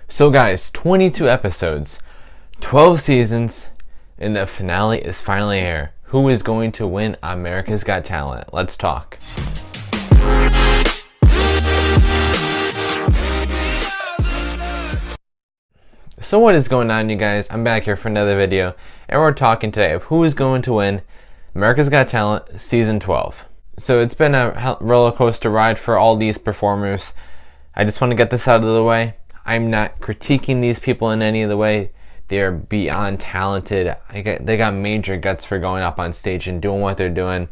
So guys, 22 episodes, 12 seasons, and the finale is finally here. Who is going to win America's Got Talent? Let's talk. So what is going on, you guys? I'm back here for another video, and we're talking today of who is going to win America's Got Talent Season 12. So it's been a roller coaster ride for all these performers. I just want to get this out of the way. I'm not critiquing these people in any of the way. They're beyond talented. They got major guts for going up on stage and doing what they're doing.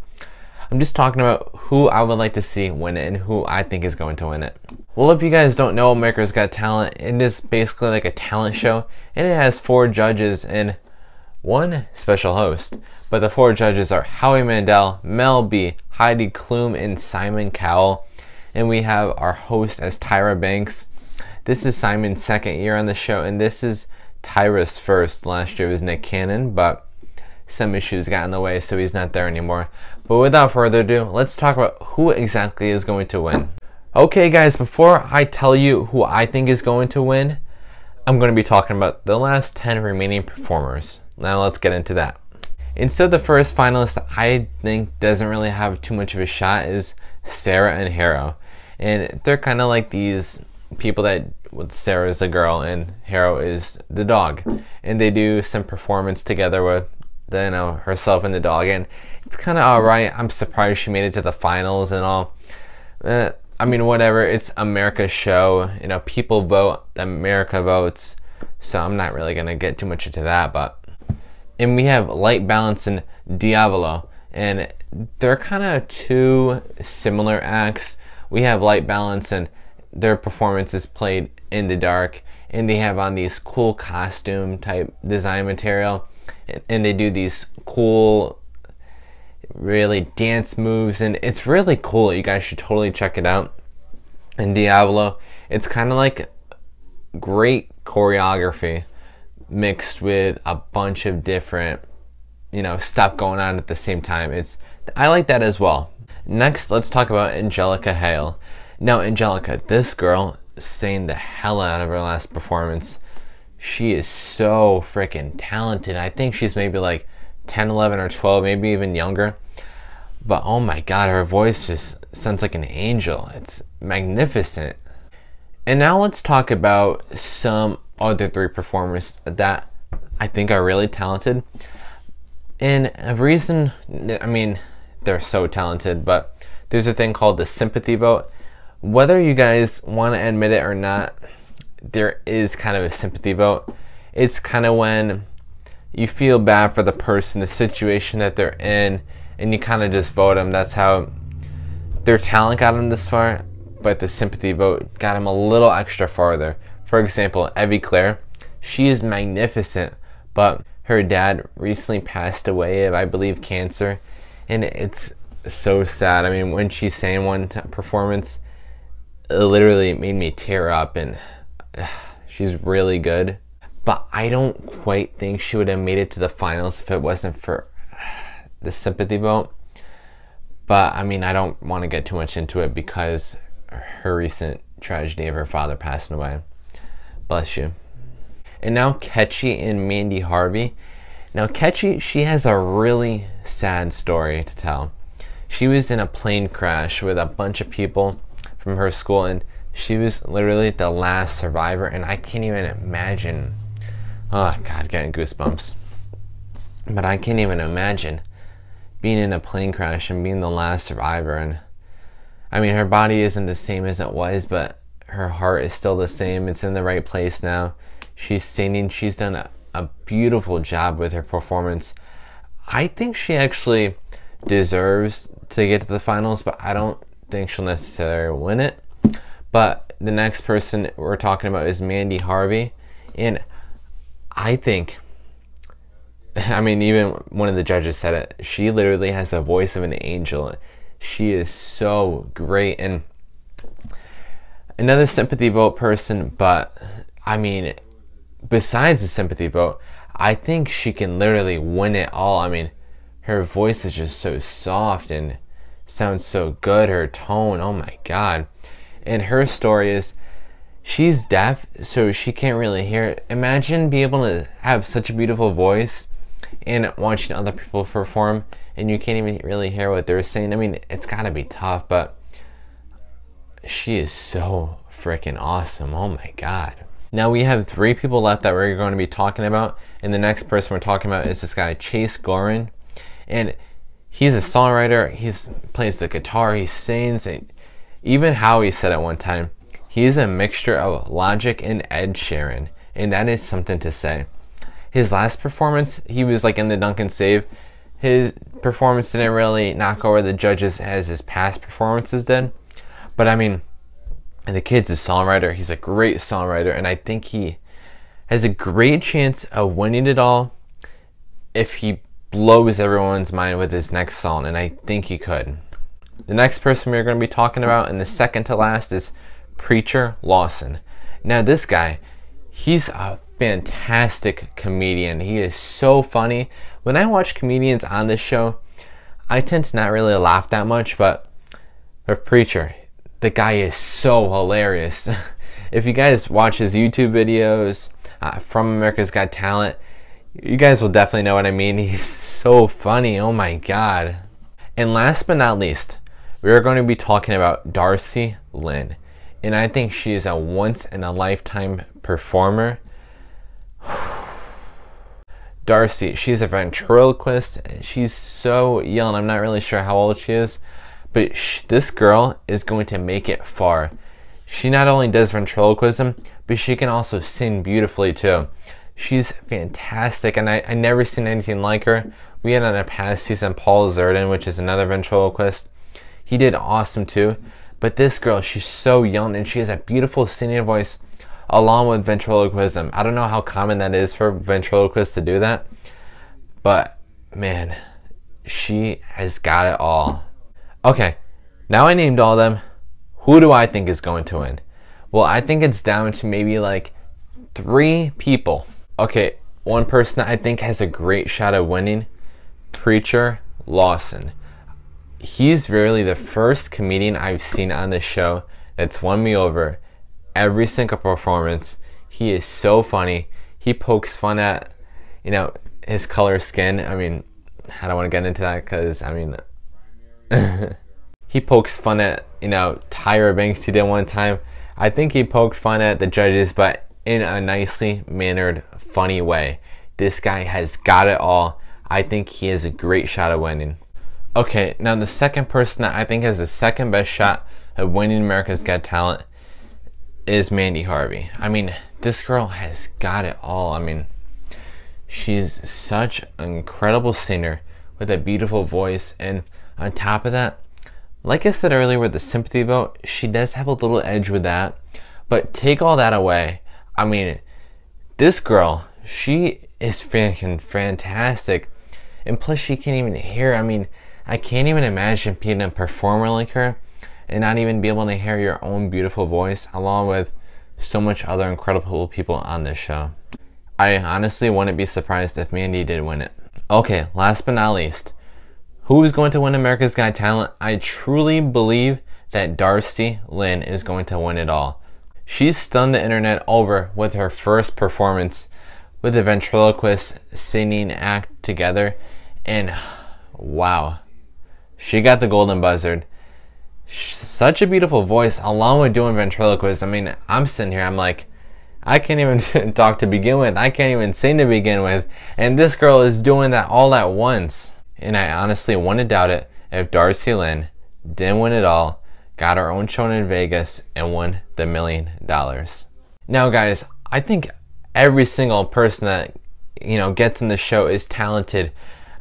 I'm just talking about who I would like to see win it and who I think is going to win it. Well, if you guys don't know America's Got Talent, it is basically like a talent show, and it has 4 judges and 1 special host. But the 4 judges are Howie Mandel, Mel B, Heidi Klum, and Simon Cowell. And we have our host as Tyra Banks. This is Simon's 2nd year on the show, and this is Tyra's first. Last year was Nick Cannon, but some issues got in the way, so he's not there anymore. But without further ado, let's talk about who exactly is going to win. Okay guys, before I tell you who I think is going to win, I'm going to be talking about the last 10 remaining performers. Now let's get into that. And so the first finalist I think doesn't really have too much of a shot is Sarah and Harrow. And they're kind of like these people that, Sarah is a girl and Harrow is the dog. And they do some performance together with herself and the dog. And it's kind of alright. I'm surprised she made it to the finals and all. I mean, whatever. It's America's show. You know, people vote. America votes. So I'm not really going to get too much into that. And we have Light Balance and Diavolo. And they're kind of 2 similar acts. We have Light Balance and their performance is played in the dark. And they have on these cool costume type design material. And they do these cool, really dance moves, and it's really cool. You guys should totally check it out. And Diavolo, it's kind of like great choreography mixed with a bunch of different, stuff going on at the same time. I like that as well. Next, let's talk about Angelica Hale. Now, Angelica, this girl sang the hell out of her last performance. She is so freaking talented. I think she's maybe like 10, 11, or 12, maybe even younger. But oh my god, her voice just sounds like an angel. It's magnificent. And now let's talk about some other 3 performers that I think are really talented. And a reason, I mean, they're so talented, but there's a thing called the sympathy vote. Whether you guys want to admit it or not, there is kind of a sympathy vote. It's kind of when you feel bad for the person, the situation that they're in, and you kind of just vote them. That's how their talent got them this far, but the sympathy vote got them a little extra farther. For example, Evie Claire, she is magnificent, but her dad recently passed away of, I believe, cancer, and it's so sad. I mean, when she sang one performance, it literally made me tear up, and she's really good. But I don't quite think she would have made it to the finals if it wasn't for the sympathy vote. But I mean, I don't want to get too much into it because her recent tragedy of her father passing away. Bless you. And now Ketchy and Mandy Harvey. Now Ketchy, she has a really sad story to tell. She was in a plane crash with a bunch of people from her school, and she was literally the last survivor. And I can't even imagine, oh god, getting goosebumps. But I can't even imagine being in a plane crash and being the last survivor. And I mean, her body isn't the same as it was, but her heart is still the same. It's in the right place now. She's singing. She's done a beautiful job with her performance. I think she actually deserves to get to the finals, but I don't think she'll necessarily win it. But the next person we're talking about is Mandy Harvey. And I think, I mean, even one of the judges said it, she literally has the voice of an angel. She is so great. And another sympathy vote person, but I mean, besides the sympathy vote, I think she can literally win it all. I mean, her voice is just so soft and sounds so good. Her tone, oh my god. And her story is, she's deaf, so she can't really hear it. Imagine being able to have such a beautiful voice and watching other people perform and you can't even really hear what they're saying. I mean, it's gotta be tough, but she is so freaking awesome. Oh my god. Now we have 3 people left that we're going to be talking about, and the next person we're talking about is this guy Chase Gorin, and he's a songwriter. He plays the guitar, he sings, and even Howie said at one time, he's a mixture of Logic and Ed Sheeran, and that is something to say. His last performance, he was like in the Dunk and Save. His performance didn't really knock over the judges as his past performances did, but I mean, and the kid's a songwriter. He's a great songwriter, and I think he has a great chance of winning it all if he blows everyone's mind with his next song, and I think he could. The next person we're going to be talking about, and the second to last, is Preacher Lawson. Now this guy, he's a fantastic comedian. He is so funny. When I watch comedians on this show, I tend to not really laugh that much, but for Preacher, the guy is so hilarious. If you guys watch his YouTube videos from America's Got Talent, you guys will definitely know what I mean. He's so funny. Oh my god. And last but not least, we are going to be talking about Darcy Lynn. And I think she is a once-in-a-lifetime performer. Darcy, she's a ventriloquist. She's so young. I'm not really sure how old she is. But this girl is going to make it far. She not only does ventriloquism, but she can also sing beautifully too. She's fantastic, and I never seen anything like her. We had on a past season Paul Zerden, which is another ventriloquist. He did awesome too. But this girl, she's so young, and she has a beautiful singing voice along with ventriloquism. I don't know how common that is for ventriloquists to do that, but man, she has got it all. Okay, now I named all of them. Who do I think is going to win? Well, I think it's down to maybe like 3 people. Okay, one person I think has a great shot at winning, Preacher Lawson. He's really the first comedian I've seen on this show that's won me over every single performance. He is so funny. He pokes fun at, you know, his color skin. I mean, I don't want to get into that because, I mean, he pokes fun at, you know, Tyra Banks. He did one time. I think he poked fun at the judges, but in a nicely mannered, funny way. This guy has got it all. I think he has a great shot at winning. Okay, now the second person that I think has the second best shot at winning America's Got Talent is Mandy Harvey. I mean, this girl has got it all. I mean, she's such an incredible singer with a beautiful voice, and on top of that, like I said earlier with the sympathy vote, she does have a little edge with that, but take all that away, I mean, this girl, she is freaking fantastic, and plus she can't even hear. I mean, I can't even imagine being a performer like her and not even be able to hear your own beautiful voice along with so much other incredible people on this show. I honestly wouldn't be surprised if Mandy did win it. Okay, last but not least, who is going to win America's Got Talent? I truly believe that Darcy Lynn is going to win it all. She's stunned the internet over with her first performance with the ventriloquist singing act together, and wow, she got the golden buzzard. Such a beautiful voice along with doing ventriloquist. I mean, I'm sitting here, I'm like, I can't even talk to begin with. I can't even sing to begin with. And this girl is doing that all at once. And I honestly wouldn't doubt it if Darcy Lynn didn't win it all, got her own show in Vegas, and won the $1 million. Now guys, I think every single person that, you know, gets in the show is talented.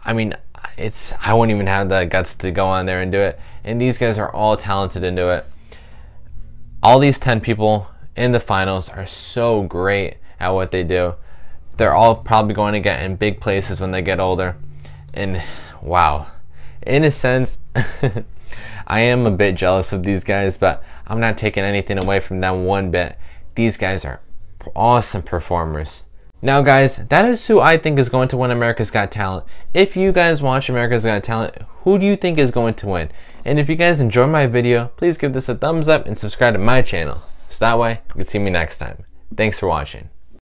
I mean, I wouldn't even have the guts to go on there and do it. And these guys are all talented and do it. All these 10 people in the finals are so great at what they do. They're all probably going to get in big places when they get older. And wow, in a sense, I am a bit jealous of these guys, but I'm not taking anything away from them one bit. These guys are awesome performers. Now guys, that is who I think is going to win America's Got Talent. If you guys watch America's Got Talent, who do you think is going to win? And if you guys enjoyed my video, please give this a thumbs up and subscribe to my channel. So that way, you can see me next time. Thanks for watching.